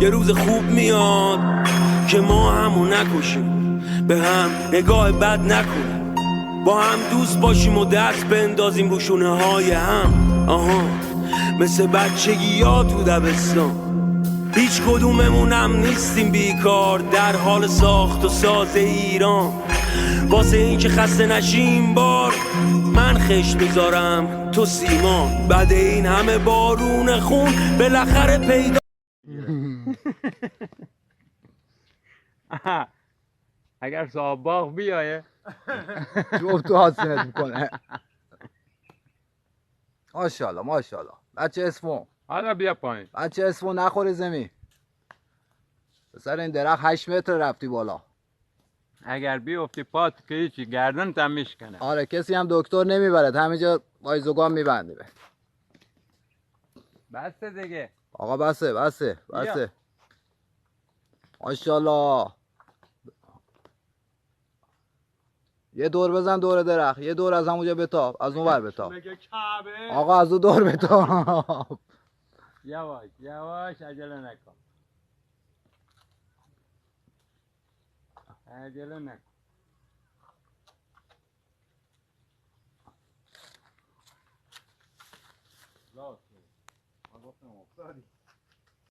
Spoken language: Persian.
یه روز خوب میاد که ما همو نکشیم، به هم نگاه بد نکنیم، با هم دوست باشیم و دست بندازیم رو شونه های هم. مثل بچگی ها تو دبستان، هیچ کدوممونم نیستیم بیکار، در حال ساخت و ساز ایران. واسه این که خسته نشیم بار، من خش میذارم تو سیمان، بعد این همه بارون خون بالاخره پیدا. اگر صاحب باغ بیایه جفت تو حاصلت میکنه. ماشاءالله ماشاءالله. بچه اسمو حالا بیا پایین. بچه اسمو نخوری زمین. سر این درخت 8 متر رفتی بالا. اگر بیفتی پات که هیچی گردن تم میشکنه. آره کسی هم دکتر نمیبرد، همینجا بایزوگان میبندی به. بسته دیگه آقا بسه بسه بسه. ماشاءالله. یه دور بزن دور درخت، یه دور از همونجا بتاب، از اون ور بتاب. آقا از اون دور بتاب. یواش یواش، عجله نکن، عجله نکن. راست. ما گفتم افتادی.